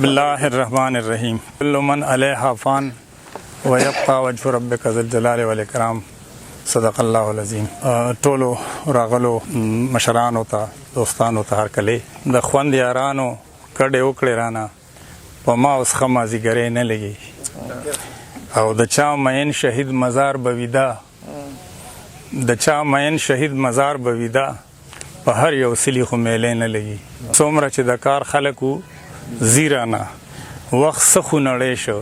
بسم الله الرحمن الرحیم. كل من علیها فان ويبقى وجه ربك ذو الجلال والإكرام. صدق الله العظیم. ټولو راغلو مشرانو ته، دوستانو ته هرکلی د خوند یارانو کډې وکړې رانه په ما اوس ښه مازدیګری نه لګي او د چا مین شهید مزار به ویده به ویده په هر یو سلی خو میلی نه لګي. څومره چې د کار خلک وو ځي رانه وخت څه خو نړی شو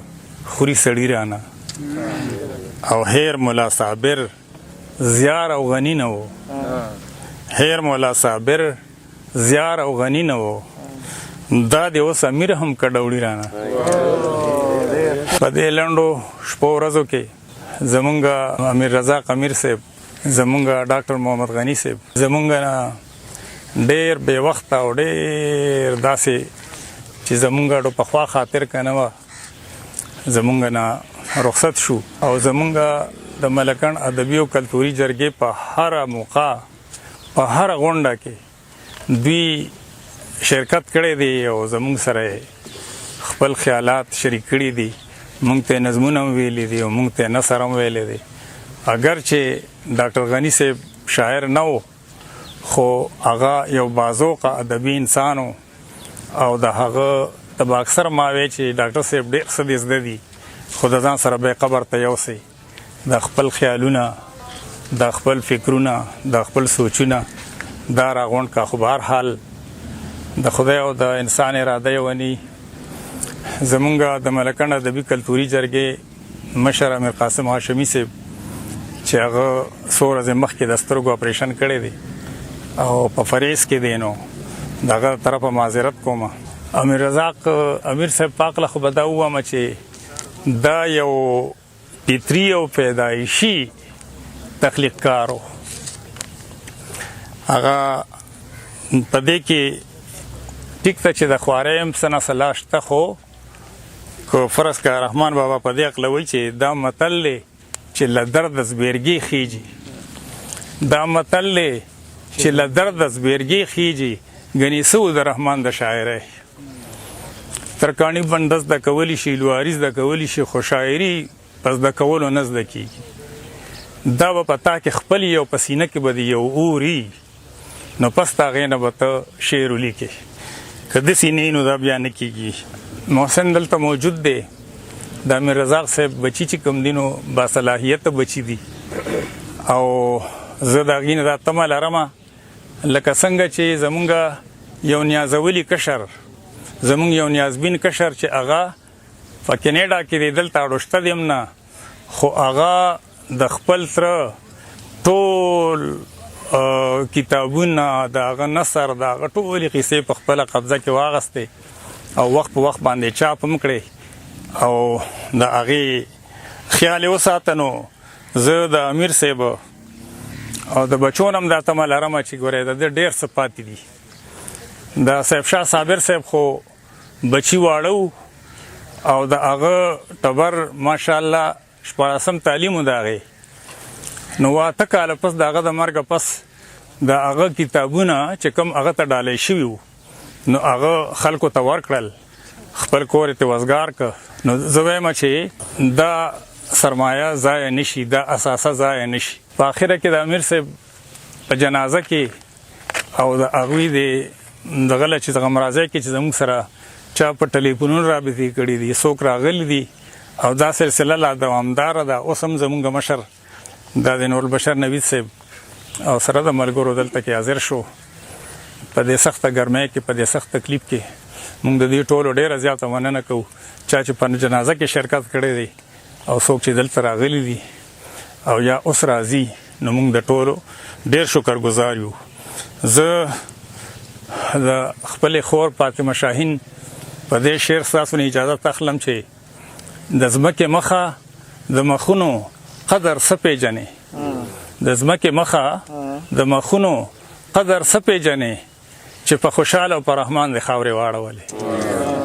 خوري سړي رانه او هیر ملا صابر زیار او غنی نه و دا د اوس امیر هم کډوړي رانه په دې لنډو شپو ورځو کې زمونږ امیر رضاق امیر صاحب، زمونږ ډاکټر محمد غنی صاحب زمونږ نه ډېر بې وخته او ډېر داسې چې زمونږ پخوا خاطر که نه وه زمونږ نه رخصت شو او زمونږ د ملکن ادبي او کلتوري جرګې په هره موقع په هره غونډه کې دوی شرکت کړی دی او زمونږ سره خپل خیالات شریک کړي دي. مونږ ته نظمونه هم ویلي دي او مونږ ته نثر هم ویلی دی. اگر چې ډاکټر غنی صاحب شاعر نه و خو هغه یو بازوقه ادبي انسان و او د هغه ته به اکثر ما وی چې ډاکټر صاحب ډېر څه دې زده دي خو د ځان سره به قبر ته یوسئ د خپل خیالونه، د خپل فکرونه، د خپل سوچونه دا راغونډ کا. خو به هر حال د خدای او د انسان اراده یې ونی. زمونږ د ملکن ادبي کلتوري جرګې مشر امیر قاسم هاشمي صاحب چې هغه څو ورځې مخکې د سترګو اپریشن کړی دی او په فریض کې دی نو د هغه طرفه معذرت کوم. امیر رضاق امیر صاحب پاک له خو به دا ووایم چې دا یو فطري او پیدایشي تخلیق کارو. هغه په دې کې ټیک ته چې د خوارۍ هم څه نه څه لا شته خو که فرض که رحمان بابا په دې عقله وایي چې دا متل دی چې له درده زبیرګي خیجي، دا متل دی چې له درده زبیرګي خیجي ګنې څه د رحمان د شاعرۍ ترکاڼي بنده زده کولی شي، لواري زده کولی شي خو شاعري په زده کولو نه زده کېږي. دا به په تا کې خپل یو په سینه کې به د یو اوري نو پس د هغې نه به ته شعر ولیکې. که داسې نه وي نو دا بیا نه کېږي. محسن دلته موجود دی. د امیر رضاق صاحب بچي چې کوم دي نو باصلاحیته بچي دي او زه د هغې نه دا تمه لرمه لکه څنګه چې زمونږ یو نیازولي کشر، زمونږ یو نیازبین کشر چې هغه په کینیډا کې دی، دلته اړوشته دی هم نه خو هغه د خپل تره ټول کتابونه د هغه نثر د هغه ټولې قصې په خپله قبضه کې واخیستې او وخت په وخت باندې چاپ هم کړې او د هغې خیال یې وساته. نو زه د امیر صاحب او د بچو نه هم دا تمه لرمه چې ګورې د ده ډېر څه پاتې دي. د صاحب شاه صابر صاحب خو بچي واړه او د هغه ټبر ماشاءالله 14 تعلیم و د هغې نو 8 کاله پس د هغه د مرګه پس د هغه کتابونه چې کوم هغه ته ډالۍ شوي وو نو هغه خلکو ته ورکړل، خپل کور یې وزګار که. نو زه وایم چې دا سرمایه ضایع نشي، دا اساسه ضایع نشي. په آخره کې د امیر صاحب په جنازه کې او د هغوی د دغه له چې دغه مرازۍ کې چې زموږ سره چا په ټلیفونونو رابطې کړي دي، څوک راغلي دي او دا سلسله لا دوامداره ده. اوس هم زموږ مشر دا د نورالبشر نوید صاحب او سره د ملګرو دلته کې حاضر شو په دې سخته ګرمۍ کې، په دې سخت تکلیف کې. موږ د دې ټولو ډېره زیاته مننه کوو چا چې په جنازه کې شرکت کړی دی او څوک چې دلته راغلي دي او یا اوس راځي نو موږ د ټولو ډېر شکرګزار یو. زه د خپلې خور فاطمه شاهین په دې شعر ستاسو نه اجازت اخلم چې د ځمکې مخه د مخونو قدر څه پیژنې، د ځمکې مخه د مخونو قدر څه پیژنې چې په خوشحاله او په رحمان د خاورې واړولې.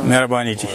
مهرباني جي.